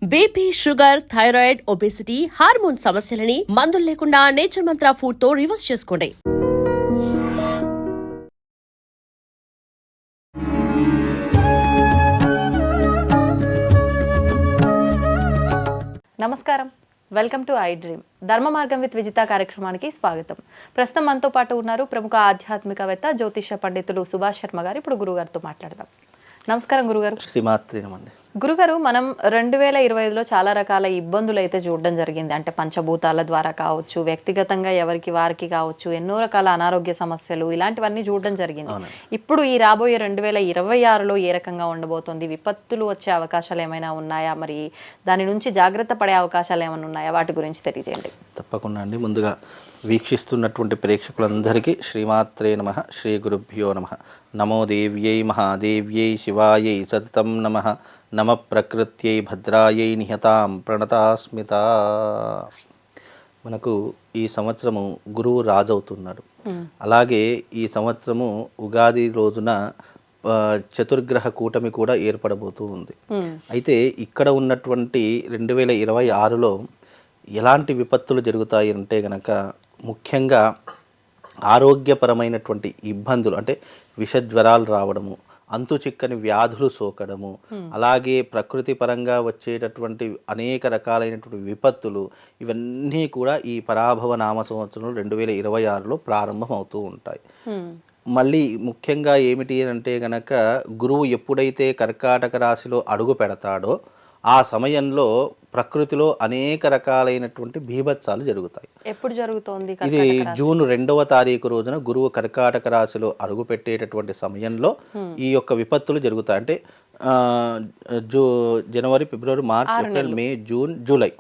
BP, sugar, thyroid, obesity, hormone సమస్యలని మందులు లేకుండా నేచర్ మంత్ర ఫుడ్ తో రివర్స్ చేసుకోండి. నమస్కారం, వెల్కమ్ టు ఐ డ్రీమ్. ధర్మ మార్గం విత్ విజిత కార్యక్రమానికి స్వాగతం. ప్రస్తుతం మనతో పాటు ఉన్నారు ప్రముఖ ఆధ్యాత్మికవేత్త జ్యోతిష పండితులు సుభాష్ శర్మ గారు. ఇప్పుడు గురుగారితో మాట్లాడదాం. నమస్కారం గురుగారు. శ్రీమాత్రేనమండి. గురుగారు, మనం 2025లో చాలా రకాల ఇబ్బందులు అయితే చూడడం జరిగింది. అంటే పంచభూతాల ద్వారా కావచ్చు, వ్యక్తిగతంగా ఎవరికి వారికి కావచ్చు, ఎన్నో రకాల అనారోగ్య సమస్యలు ఇలాంటివన్నీ చూడడం జరిగింది. ఇప్పుడు ఈ రాబోయే 2026లో ఏ రకంగా ఉండబోతోంది? విపత్తులు వచ్చే అవకాశాలు ఏమైనా ఉన్నాయా? మరి దాని నుంచి జాగ్రత్త పడే అవకాశాలు ఏమైనా ఉన్నాయా? వాటి గురించి తెలియజేయండి. తప్పకుండా అండి. ముందుగా వీక్షిస్తున్నటువంటి ప్రేక్షకులందరికీ శ్రీమాత్రే నమః, శ్రీ గురుభ్యో నమః. నమో దేవ్యై మహాదేవ్యై శివాయై సతతం నమః. నమ ప్రకృత్యై భద్రాయై నిహతాం ప్రణతాస్మిత. మనకు ఈ సంవత్సరము గురువు రాజు అవుతున్నాడు. అలాగే ఈ సంవత్సరము ఉగాది రోజున చతుర్గ్రహ కూటమి కూడా ఏర్పడబోతూ ఉంది. అయితే ఇక్కడ ఉన్నటువంటి 2026లో ఎలాంటి విపత్తులు జరుగుతాయి అంటే గనక ముఖ్యంగా ఆరోగ్యపరమైనటువంటి ఇబ్బందులు, అంటే విషజ్వరాలు రావడము, అంతు చిక్కని వ్యాధులు సోకడము, అలాగే ప్రకృతి పరంగా వచ్చేటటువంటి అనేక రకాలైనటువంటి విపత్తులు, ఇవన్నీ కూడా ఈ పరాభవ నామ సంవత్సరం 2026లో ప్రారంభం అవుతూ ఉంటాయి. మళ్ళీ ముఖ్యంగా ఏమిటి అంటే గనక గురువు ఎప్పుడైతే కర్కాటక రాశిలో అడుగు పెడతాడో ఆ సమయంలో ప్రకృతిలో అనేక రకాలైనటువంటి బీభత్సాలు జరుగుతాయి. ఎప్పుడు జరుగుతోంది? ఇది జూన్ 2వ తారీఖు రోజున గురువు కర్కాటక రాశిలో అడుగు పెట్టేటటువంటి సమయంలో ఈ యొక్క విపత్తులు జరుగుతాయి. అంటే జనవరి, ఫిబ్రవరి, మార్చ్, ఏప్రిల్, మే, జూన్, జూలై,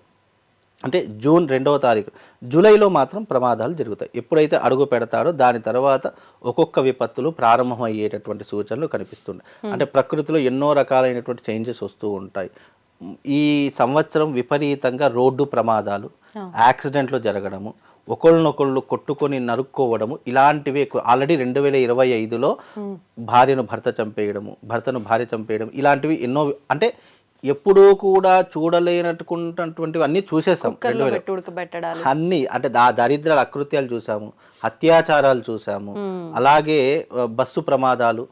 అంటే జూన్ 2వ తారీఖు, జూలైలో మాత్రం ప్రమాదాలు జరుగుతాయి. ఎప్పుడైతే అడుగు పెడతాడో దాని తర్వాత ఒక్కొక్క విపత్తులు ప్రారంభమయ్యేటటువంటి సూచనలు కనిపిస్తున్నాయి. అంటే ప్రకృతిలో ఎన్నో రకాలైనటువంటి చేంజెస్ వస్తూ ఉంటాయి. ఈ సంవత్సరం విపరీతంగా రోడ్డు ప్రమాదాలు, యాక్సిడెంట్లు జరగడము, ఒకళ్ళనొకళ్ళు కొట్టుకొని నరుక్కోవడము, ఇలాంటివి ఎక్కువ. ఆల్రెడీ 2025లో భార్యను భర్త చంపేయడము, భర్తను భార్య చంపేయడం, ఇలాంటివి ఎన్నో, అంటే ఎప్పుడూ కూడా చూడలేనట్టుకున్నటువంటివి అన్నీ చూసేసాం. అన్నీ అంటే దరిద్రాల అకృత్యాలు చూసాము, అత్యాచారాలు చూసాము, అలాగే బస్సు ప్రమాదాలు,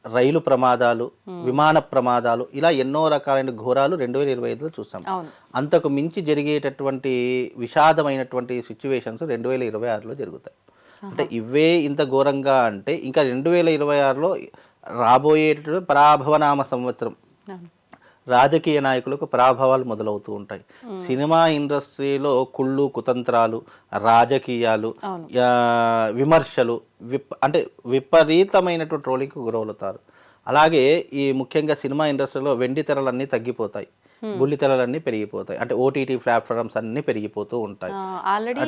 రైలు ప్రమాదాలు, విమాన ప్రమాదాలు, ఇలా ఎన్నో రకాలైన ఘోరాలు 2025లో చూసాం. అంతకు మించి జరిగేటటువంటి విషాదమైనటువంటి సిచ్యువేషన్స్ 2026లో జరుగుతాయి. అంటే ఇవే ఇంత ఘోరంగా అంటే ఇంకా 2026లో రాబోయేటటువంటి పరాభవనామ సంవత్సరం. రాజకీయ నాయకులకు పరాభవాలు మొదలవుతూ ఉంటాయి. సినిమా ఇండస్ట్రీలో కుళ్ళు, కుతంత్రాలు, రాజకీయాలు, విమర్శలు, అంటే విపరీతమైనటువంటి ట్రోలింగ్కి గురవుతారు. అలాగే ఈ ముఖ్యంగా సినిమా ఇండస్ట్రీలో వెండి తెరలన్నీ తగ్గిపోతాయి, బుల్లి తెరలన్నీ పెరిగిపోతాయి. అంటే ఓటీటీ ప్లాట్ఫామ్స్ అన్నీ పెరిగిపోతూ ఉంటాయి. ఆల్రెడీ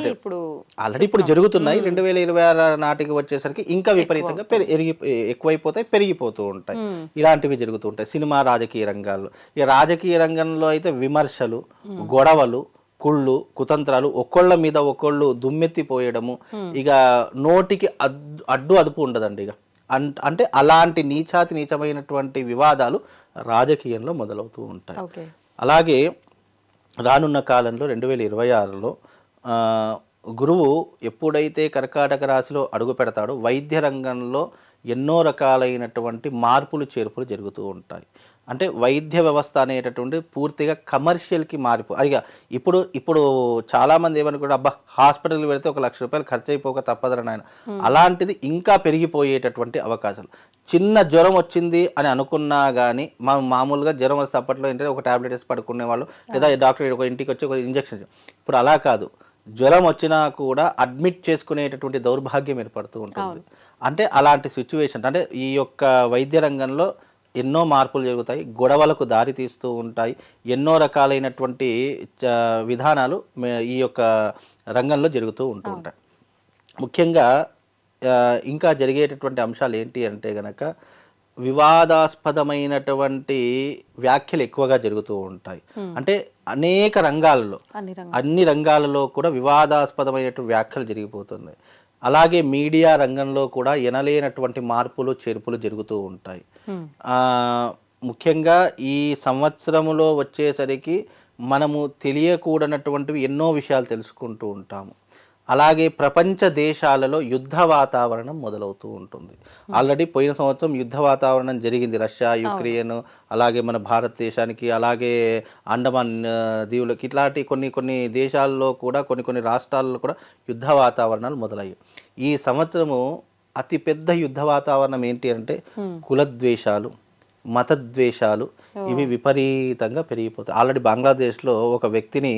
ఇప్పుడు జరుగుతున్నాయి. 2026 నాటికి వచ్చేసరికి ఇంకా విపరీతంగా ఎక్కువైపోతాయి, పెరిగిపోతూ ఉంటాయి. ఇలాంటివి జరుగుతూ ఉంటాయి సినిమా, రాజకీయ రంగాల్లో. ఈ రాజకీయ రంగంలో అయితే విమర్శలు, గొడవలు, కుళ్ళు, కుతంత్రాలు, ఒకళ్ళ మీద ఒకళ్ళు దుమ్మెత్తిపోయడము, ఇక నోటికి అడ్డు అదుపు ఉండదండి. ఇక అంటే అలాంటి నీచమైనటువంటి వివాదాలు రాజకీయంలో మొదలవుతూ ఉంటాయి. అలాగే రానున్న కాలంలో 2026లో గురువు ఎప్పుడైతే కర్కాటక రాశిలో అడుగు పెడతాడో వైద్య రంగంలో ఎన్నో రకాలైనటువంటి మార్పులు చేర్పులు జరుగుతూ ఉంటాయి. అంటే వైద్య వ్యవస్థ అనేటటువంటి పూర్తిగా కమర్షియల్కి ఇక ఇప్పుడు చాలామంది ఏమనుకుంటారు, అబ్బా హాస్పిటల్కి వెళితే 1 లక్ష రూపాయలు ఖర్చు అయిపోక తప్పదని ఆయన. అలాంటిది ఇంకా పెరిగిపోయేటటువంటి అవకాశాలు. చిన్న జ్వరం వచ్చింది అని అనుకున్నా కానీ మనం మామూలుగా జ్వరం వస్తే అప్పట్లో ఏంటంటే ఒక టాబ్లెట్ వేసి పడుకునేవాళ్ళు, లేదా డాక్టర్ ఒక ఇంటికి వచ్చి ఒక ఇంజక్షన్. ఇప్పుడు అలా కాదు, జ్వరం వచ్చినా కూడా అడ్మిట్ చేసుకునేటటువంటి దౌర్భాగ్యం ఏర్పడుతూ ఉంటుంది. అంటే అలాంటి సిచ్యువేషన్, అంటే ఈ యొక్క వైద్య రంగంలో ఎన్నో మార్పులు జరుగుతాయి, గొడవలకు దారి తీస్తూ ఉంటాయి, ఎన్నో రకాలైనటువంటి విధానాలు ఈ యొక్క రంగంలో జరుగుతూ ఉంటూ ఉంటాయి. ముఖ్యంగా ఇంకా జరిగేటటువంటి అంశాలు ఏంటి అంటే గనక వివాదాస్పదమైనటువంటి వ్యాఖ్యలు ఎక్కువగా జరుగుతూ ఉంటాయి. అంటే అనేక రంగాలలో, అన్ని రంగాలలో కూడా వివాదాస్పదమైనటువంటి వ్యాఖ్యలు జరిగిపోతున్నాయి. అలాగే మీడియా రంగంలో కూడా ఎనలేనటువంటి మార్పులు చేర్పులు జరుగుతూ ఉంటాయి. ముఖ్యంగా ఈ సంవత్సరములో వచ్చేసరికి మనము తెలియకూడనటువంటివి ఎన్నో విషయాలు తెలుసుకుంటూ ఉంటాము. అలాగే ప్రపంచ దేశాలలో యుద్ధ వాతావరణం మొదలవుతూ ఉంటుంది. ఆల్రెడీ పోయిన సంవత్సరం యుద్ధ వాతావరణం జరిగింది. రష్యా, యుక్రెయిన్, అలాగే మన భారతదేశానికి, అలాగే అండమాన్ దీవులకి, ఇట్లాంటి కొన్ని దేశాల్లో కూడా కొన్ని రాష్ట్రాల్లో కూడా యుద్ధ వాతావరణాలు మొదలయ్యాయి. ఈ సంవత్సరము అతిపెద్ద యుద్ధ వాతావరణం ఏంటి అంటే కులద్వేషాలు, మతద్వేషాలు ఇవి విపరీతంగా పెరిగిపోతాయి. ఆల్రెడీ బంగ్లాదేశ్లో ఒక వ్యక్తిని,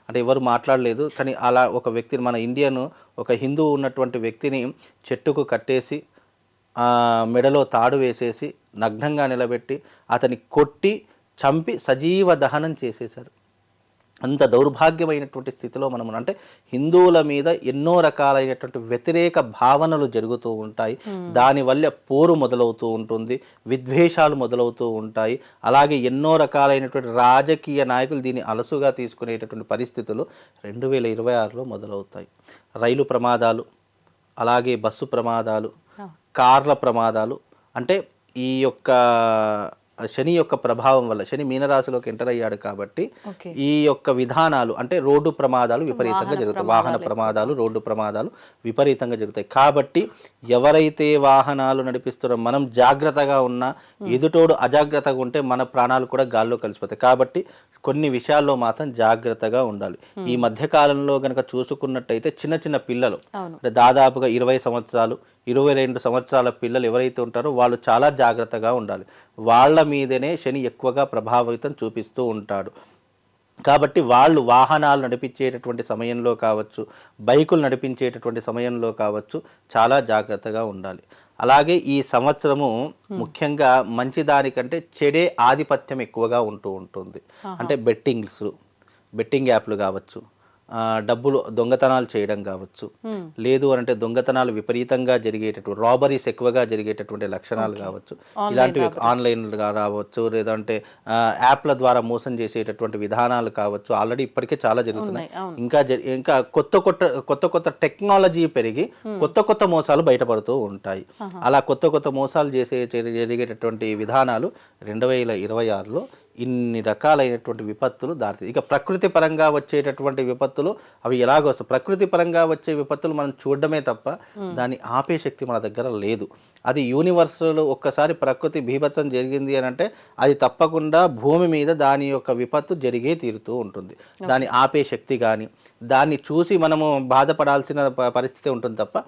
అంటే ఎవరు మాట్లాడలేదు కానీ అలా ఒక వ్యక్తిని, మన ఇండియన్ ఒక హిందూ ఉన్నటువంటి వ్యక్తిని చెట్టుకు కట్టేసి మెడలో తాడు వేసేసి నగ్నంగా నిలబెట్టి అతని కొట్టి చంపి సజీవ దహనం చేసేశారు. అంత దౌర్భాగ్యమైనటువంటి స్థితిలో మనం, అంటే హిందువుల మీద ఎన్నో రకాలైనటువంటి వ్యతిరేక భావనలు జరుగుతూ ఉంటాయి. దానివల్ల పోరు మొదలవుతూ ఉంటుంది, విద్వేషాలు మొదలవుతూ ఉంటాయి. అలాగే ఎన్నో రకాలైనటువంటి రాజకీయ నాయకులు దీన్ని అలసుగా తీసుకునేటటువంటి పరిస్థితులు 2026లో మొదలవుతాయి. రైలు ప్రమాదాలు, అలాగే బస్సు ప్రమాదాలు, కార్ల ప్రమాదాలు, అంటే ఈ యొక్క శని యొక్క ప్రభావం వల్ల, శని మీనరాశిలోకి ఎంటర్ అయ్యాడు కాబట్టి ఈ యొక్క విధానాలు, అంటే రోడ్డు ప్రమాదాలు విపరీతంగా జరుగుతాయి. వాహన ప్రమాదాలు, రోడ్డు ప్రమాదాలు విపరీతంగా జరుగుతాయి. కాబట్టి ఎవరైతే వాహనాలు నడిపిస్తున్నారో మనం జాగ్రత్తగా ఉన్నా, ఎదుటోడు అజాగ్రత్తగా ఉంటే మన ప్రాణాలు కూడా గాల్లో కలిసిపోతాయి. కాబట్టి కొన్ని విషయాల్లో మాత్రం జాగ్రత్తగా ఉండాలి. ఈ మధ్య కాలంలో గనక చూసుకున్నట్టయితే చిన్న పిల్లలు, దాదాపుగా 20 సంవత్సరాలు 22 సంవత్సరాల పిల్లలు ఎవరైతే ఉంటారో వాళ్ళు చాలా జాగ్రత్తగా ఉండాలి. వాళ్ళ మీదనే శని ఎక్కువగా ప్రభావితం చూపిస్తూ ఉంటాడు. కాబట్టి వాళ్ళు వాహనాలు నడిపించేటటువంటి సమయంలో కావచ్చు, బైకులు నడిపించేటటువంటి సమయంలో కావచ్చు చాలా జాగ్రత్తగా ఉండాలి. అలాగే ఈ సంవత్సరము ముఖ్యంగా మంచి దానికంటే చెడే ఆధిపత్యం ఎక్కువగా ఉంటూ ఉంటుంది. అంటే బెట్టింగ్ యాప్లు కావచ్చు, డబ్బులు దొంగతనాలు చేయడం కావచ్చు, లేదు అంటే దొంగతనాలు విపరీతంగా జరిగేటటువంటి, రాబరీస్ ఎక్కువగా జరిగేటటువంటి లక్షణాలు కావచ్చు, ఇలాంటివి ఆన్లైన్ రావచ్చు, లేదంటే యాప్ల ద్వారా మోసం చేసేటటువంటి విధానాలు కావచ్చు, ఆల్రెడీ ఇప్పటికే చాలా జరుగుతున్నాయి. ఇంకా కొత్త టెక్నాలజీ పెరిగి కొత్త మోసాలు బయటపడుతూ ఉంటాయి. అలా కొత్త మోసాలు జరిగేటటువంటి విధానాలు 2026లో ఇన్ని రకాలైనటువంటి విపత్తులు దారితీ. ఇక ప్రకృతి పరంగా వచ్చేటటువంటి విపత్తులు అవి ఎలాగొస్తాయి? ప్రకృతి పరంగా వచ్చే విపత్తులు మనం చూడడమే తప్ప దాన్ని ఆపే శక్తి మన దగ్గర లేదు. అది యూనివర్సల్. ఒక్కసారి ప్రకృతి బీభత్సం జరిగింది అని అంటే అది తప్పకుండా భూమి మీద దాని యొక్క విపత్తు జరిగే తీరుతూ ఉంటుంది. దాన్ని ఆపే శక్తి కానీ, దాన్ని చూసి మనము బాధపడాల్సిన పరిస్థితి ఉంటుంది తప్ప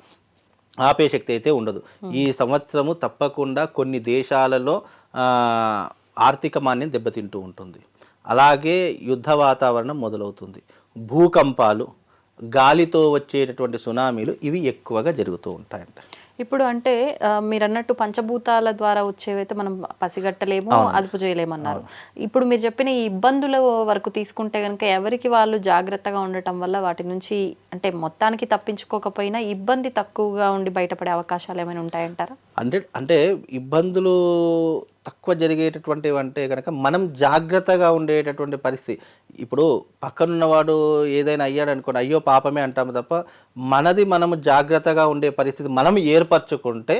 ఆపే శక్తి అయితే ఉండదు. ఈ సంవత్సరము తప్పకుండా కొన్ని దేశాలలో ఆర్థిక మాన్యం దెబ్బతింటూ ఉంటుంది. అలాగే యుద్ధ వాతావరణం మొదలవుతుంది. భూకంపాలు, గాలితో వచ్చేటటువంటి సునామీలు ఇవి ఎక్కువగా జరుగుతూ ఉంటాయంట. ఇప్పుడు అంటే మీరు అన్నట్టు పంచభూతాల ద్వారా వచ్చేవైతే మనం పసిగట్టలేము, అదుపు చేయలేమన్నారు. ఇప్పుడు మీరు చెప్పిన ఈ ఇబ్బందుల వరకు తీసుకుంటే కనుక ఎవరికి వాళ్ళు జాగ్రత్తగా ఉండటం వల్ల వాటి నుంచి, అంటే మొత్తానికి తప్పించుకోకపోయినా ఇబ్బంది తక్కువగా ఉండి బయటపడే అవకాశాలు ఏమైనా ఉంటాయంటారా? అంటే ఇబ్బందులు తక్కువ జరిగేటటువంటివి అంటే కనుక మనం జాగ్రత్తగా ఉండేటటువంటి పరిస్థితి. ఇప్పుడు పక్కనున్నవాడు ఏదైనా అయ్యాడు అనుకోండి, అయ్యో పాపమే అంటాము తప్ప మనది మనము జాగ్రత్తగా ఉండే పరిస్థితి మనం ఏర్పరచుకుంటే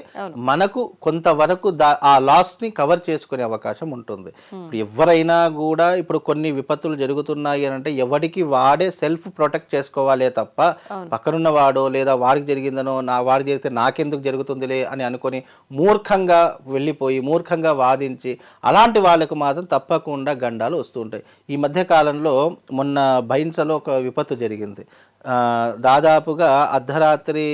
మనకు కొంతవరకు ఆ లాస్ని కవర్ చేసుకునే అవకాశం ఉంటుంది. ఇప్పుడు ఎవరైనా కూడా ఇప్పుడు కొన్ని విపత్తులు జరుగుతున్నాయి అని అంటే ఎవరికి వాడే సెల్ఫ్ ప్రొటెక్ట్ చేసుకోవాలే తప్ప పక్కనున్న వాడో లేదా వాడికి జరిగిందనో వాడికి జరిగితే నాకెందుకు జరుగుతుందిలే అని అనుకొని మూర్ఖంగా వెళ్ళిపోయి మూర్ఖంగా వాదించి అలాంటి వాళ్ళకు మాత్రం తప్పకుండా గండాలు వస్తూ ఉంటాయి. ఈ మధ్య కాలంలో మొన్న బైన్సలో ఒక విపత్తు జరిగింది. దాదాపుగా అర్ధరాత్రి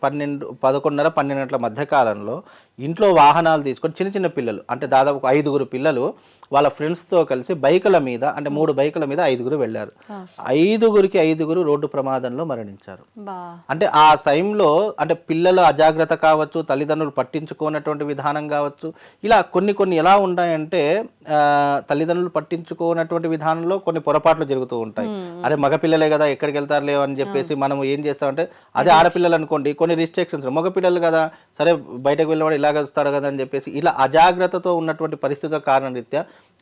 11:30-12 గంటల మధ్యకాలంలో ఇంట్లో వాహనాలు తీసుకొని చిన్న పిల్లలు, అంటే దాదాపు 5 పిల్లలు వాళ్ళ ఫ్రెండ్స్తో కలిసి బైకుల మీద, అంటే 3 బైకుల మీద 5 వెళ్ళారు. 5 రోడ్డు ప్రమాదంలో మరణించారు. అంటే ఆ టైంలో అంటే పిల్లల అజాగ్రత్త కావచ్చు, తల్లిదండ్రులు పట్టించుకోనటువంటి విధానం కావచ్చు, ఇలా కొన్ని ఎలా ఉంటాయంటే తల్లిదండ్రులు పట్టించుకోనటువంటి విధానంలో కొన్ని పొరపాట్లు జరుగుతూ ఉంటాయి. అరే మగపిల్లలే కదా ఎక్కడికి వెళ్తారులే అని చెప్పేసి మనం ఏం చేస్తామంటే, అదే ఆడపిల్లలు అనుకోండి కొన్ని రిస్ట్రిక్షన్స్, మగపిల్లలు కదా సరే బయటకు వెళ్ళేవాడు ఇలాగ వస్తాడు కదా అని చెప్పేసి ఇలా అజాగ్రత్తతో ఉన్నటువంటి పరిస్థితుల కారణరీత్యా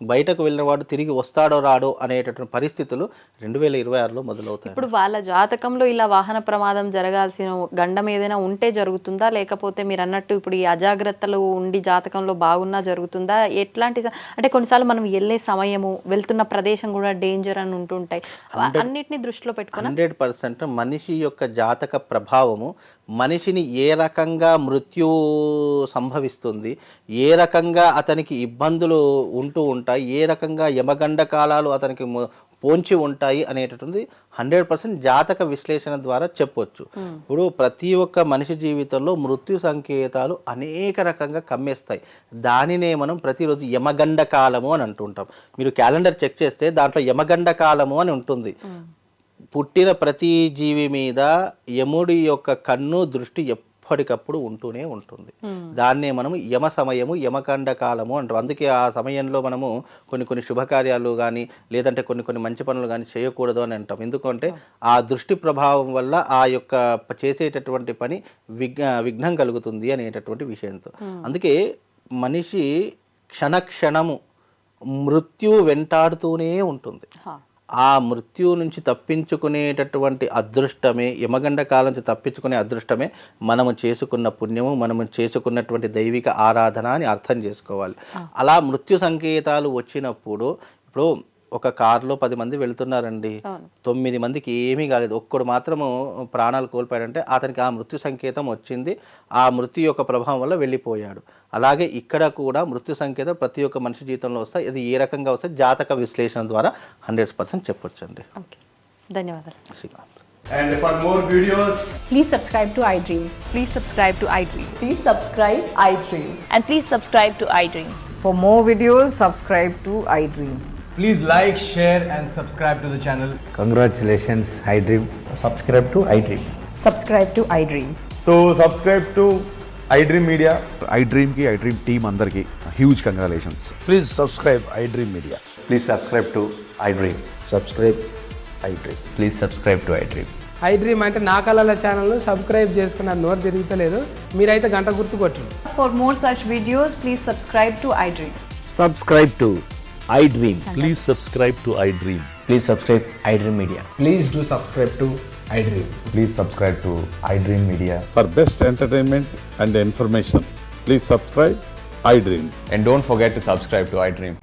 బయటకు వెళ్ళిన వాడు తిరిగి వస్తాడో రాడో అనేటటువంటి పరిస్థితులు 2026లో మొదలవుతాయి. ఇప్పుడు వాళ్ళ జాతకంలో ఇలా వాహన ప్రమాదం జరగాల్సిన గండం ఏదైనా ఉంటే జరుగుతుందా, లేకపోతే మీరు అన్నట్టు ఇప్పుడు ఈ అజాగ్రత్తలు ఉండి జాతకంలో బాగున్నా జరుగుతుందా? ఎట్లాంటి అంటే కొన్నిసార్లు మనం వెళ్ళే సమయము, వెళ్తున్న ప్రదేశం కూడా డేంజర్ అని ఉంటుంటాయి. అన్నిటిని దృష్టిలో పెట్టుకుని 100% మనిషి యొక్క జాతక ప్రభావము మనిషిని ఏ రకంగా మృత్యు సంభవిస్తుంది, ఏ రకంగా అతనికి ఇబ్బందులు ఉంటూ ఉంటాయి, ఏ రకంగా యమగండ కాలాలు అతనికి పోంచి ఉంటాయి అనేటటువంటి 100% జాతక విశ్లేషణ ద్వారా చెప్పొచ్చు. ఇప్పుడు ప్రతి ఒక్క మనిషి జీవితంలో మృత్యు సంకేతాలు అనేక రకంగా కమ్మేస్తాయి. దానినే మనం ప్రతిరోజు యమగండ కాలము అని అంటుంటాం. మీరు క్యాలెండర్ చెక్ చేస్తే దాంట్లో యమగండ కాలము అని ఉంటుంది. పుట్టిన ప్రతి జీవి మీద యముడి యొక్క కన్ను దృష్టి ఎప్పటికప్పుడు ఉంటూనే ఉంటుంది. దాన్నే మనము యమ సమయము, యమగండ కాలము అంటాం. అందుకే ఆ సమయంలో మనము కొన్ని శుభకార్యాలు కానీ లేదంటే కొన్ని మంచి పనులు కానీ చేయకూడదు అని అంటాం. ఎందుకంటే ఆ దృష్టి ప్రభావం వల్ల ఆ యొక్క చేసేటటువంటి పని విఘ్నం కలుగుతుంది అనేటటువంటి విషయంతో. అందుకే మనిషి క్షణము మృత్యు వెంటాడుతూనే ఉంటుంది. ఆ మృత్యు నుంచి తప్పించుకునేటటువంటి అదృష్టమే, యమగండ కాలం నుంచి తప్పించుకునే అదృష్టమే మనము చేసుకున్న పుణ్యము, మనము చేసుకున్నటువంటి దైవిక ఆరాధన అని అర్థం చేసుకోవాలి. అలా మృత్యు సంకేతాలు వచ్చినప్పుడు, ఇప్పుడు ఒక కారులో 10 మంది వెళ్తున్నారండి, 9 మందికి ఏమీ కాలేదు, ఒక్కడు మాత్రము ప్రాణాలు కోల్పోయాడంటే అతనికి ఆ మృత్యు సంకేతం వచ్చింది, ఆ మృత్యు యొక్క ప్రభావం వల్ల వెళ్ళిపోయాడు. అలాగే ఇక్కడ కూడా మృత్యు సంకేతం ప్రతి ఒక్క మనిషి జీవితంలో వస్తాయి. అది ఏ రకంగా వస్తాయి జాతక విశ్లేషణ ద్వారా 100% చెప్పొచ్చండి. ధన్యవాదాలు. And for more videos, please subscribe to iDream. Please subscribe to iDream. Please subscribe iDream. And please subscribe to iDream. For more videos, subscribe to iDream. please like, share and subscribe to the channel. Congratulations, iDream. Subscribe to iDream. Subscribe to iDream. So subscribe to iDream Media. iDream ki iDream team andarki huge congratulations. Please subscribe iDream Media. Please subscribe to iDream. Subscribe iDream. Please subscribe to iDream. iDream అంటే నా కళల channel subscribe చేసుకున్న నోరు తిరుగుతలేదు, మీరైతే గంట గుర్తు కొట్టండి. For more such videos, please subscribe to iDream. Subscribe to iDream. Please subscribe to iDream. Please subscribe iDream Media. Please do subscribe to iDream. Please subscribe to iDream Media. For best entertainment and information, please subscribe iDream. And don't forget to subscribe to iDream.